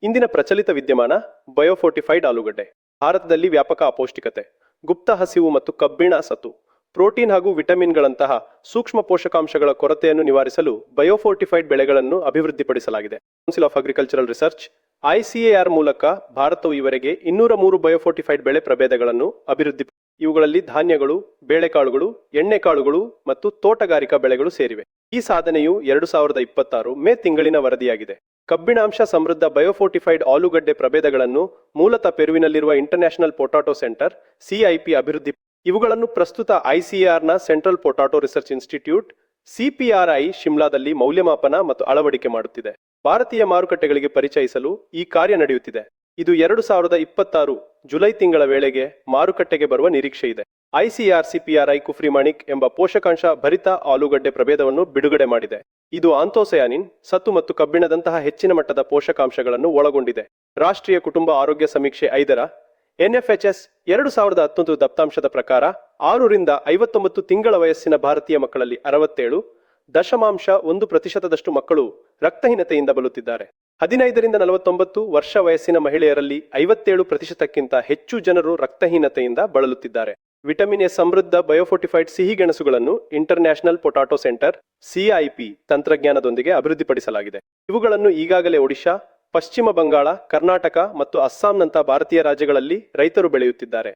ಇಂದಿನ ಪ್ರಚಲಿತ ವಿದ್ಯಮಾನ ಬಯೋಫೋರ್ಟಿಫೈಡ್ ಆಲೂಗಡ್ಡೆ. ಭಾರತದಲ್ಲಿ ವ್ಯಾಪಕ ಅಪೌಷ್ಟಿಕತೆ, ಗುಪ್ತ ಹಸಿವು ಮತ್ತು ಕಬ್ಬಿಣ ಸತು, ಪ್ರೋಟೀನ್ ಹಾಗೂ ವಿಟಮಿನ್ಗಳಂತಹ ಸೂಕ್ಷ್ಮ ಪೋಷಕಾಂಶಗಳ ಕೊರತೆಯನ್ನು ನಿವಾರಿಸಲು ಬಯೋಫೋರ್ಟಿಫೈಡ್ ಬೆಳೆಗಳನ್ನು ಅಭಿವೃದ್ಧಿಪಡಿಸಲಾಗಿದೆ. Council of agricultural research ICAR ಮೂಲಕ ಭಾರತವು ಈವರೆಗೆ 203 ಬಯೋಫೋರ್ಟಿಫೈಡ್ ಬೆಳೆ ಪ್ರಭೇದಗಳನ್ನು ಅಭಿವೃದ್ಧಿ. ಇವುಗಳಲ್ಲಿ ಧಾನ್ಯಗಳು, ಬೇಳೆಕಾಳುಗಳು, ಎಣ್ಣೆಕಾಳುಗಳು ಮತ್ತು ತೋಟಗಾರಿಕಾ ಬೆಳೆಗಳು ಸೇರಿವೆ. ಈ ಸಾಧನೆಯು 2026 ಮೇ ತಿಂಗಳಿನ ವರದಿಯಾಗಿದೆ. ಕಬ್ಬಿಣಾಂಶ ಸಮೃದ್ಧ ಬಯೋಫೋರ್ಟಿಫೈಡ್ ಆಲೂಗಡ್ಡೆ ಪ್ರಭೇದಗಳನ್ನು ಮೂಲತಃ ಪೆರುವಿನಲ್ಲಿರುವ ಇಂಟರ್ನ್ಯಾಷನಲ್ ಪೊಟಾಟೋ ಸೆಂಟರ್ CIP ಅಭಿವೃದ್ಧಿ. ಇವುಗಳನ್ನು ಪ್ರಸ್ತುತ ICARನ central potato research institute CPRI ಶಿಮ್ಲಾದಲ್ಲಿ ಮೌಲ್ಯಮಾಪನ ಮತ್ತು ಅಳವಡಿಕೆ ಮಾಡುತ್ತಿದೆ. ಭಾರತೀಯ ಮಾರುಕಟ್ಟೆಗಳಿಗೆ ಪರಿಚಯಿಸಲು ಈ ಕಾರ್ಯ ನಡೆಯುತ್ತಿದೆ. ಇದು 2026 ಜುಲೈ ತಿಂಗಳ ವೇಳೆಗೆ ಮಾರುಕಟ್ಟೆಗೆ ಬರುವ ನಿರೀಕ್ಷೆ ಇದೆ. ICAR CPRI ಕುಫ್ರಿಮಾಣಿಕ್ ಎಂಬ ಪೋಷಕಾಂಶ ಭರಿತ ಆಲೂಗಡ್ಡೆ ಪ್ರಭೇದವನ್ನು ಬಿಡುಗಡೆ ಮಾಡಿದೆ. ಇದು ಆಂಥೋಸಯಾನಿನ್, ಸತು ಮತ್ತು ಕಬ್ಬಿಣದಂತಹ ಹೆಚ್ಚಿನ ಮಟ್ಟದ ಪೋಷಕಾಂಶಗಳನ್ನು ಒಳಗೊಂಡಿದೆ. ರಾಷ್ಟ್ರೀಯ ಕುಟುಂಬ ಆರೋಗ್ಯ ಸಮೀಕ್ಷೆ 5ರ NFHS 2019 ದತ್ತಾಂಶದ ಪ್ರಕಾರ 6 ರಿಂದ 59 ತಿಂಗಳ ವಯಸ್ಸಿನ ಭಾರತೀಯ ಮಕ್ಕಳಲ್ಲಿ 67.1% ಮಕ್ಕಳು ರಕ್ತಹೀನತೆಯಿಂದ ಬಳಲುತ್ತಿದ್ದಾರೆ. 15 ರಿಂದ 49 ವರ್ಷ ವಯಸ್ಸಿನ ಮಹಿಳೆಯರಲ್ಲಿ 57%ಕ್ಕಿಂತ ಹೆಚ್ಚು ಜನರು ರಕ್ತಹೀನತೆಯಿಂದ ಬಳಲುತ್ತಿದ್ದಾರೆ. ವಿಟಮಿನ್ ಎ ಸಮೃದ್ಧ ಬಯೋಫೋರ್ಟಿಫೈಡ್ ಸಿಹಿಗೆಣಸುಗಳನ್ನು ಇಂಟರ್ನ್ಯಾಷನಲ್ ಪೊಟಾಟೋ ಸೆಂಟರ್ CIP ತಂತ್ರಜ್ಞಾನದೊಂದಿಗೆ ಅಭಿವೃದ್ಧಿಪಡಿಸಲಾಗಿದೆ. ಇವುಗಳನ್ನು ಈಗಾಗಲೇ ಒಡಿಶಾ, ಪಶ್ಚಿಮ ಬಂಗಾಳ, ಕರ್ನಾಟಕ ಮತ್ತು ಅಸ್ಸಾಂನಂತಹ ಭಾರತೀಯ ರಾಜ್ಯಗಳಲ್ಲಿ ರೈತರು ಬೆಳೆಯುತ್ತಿದ್ದಾರೆ.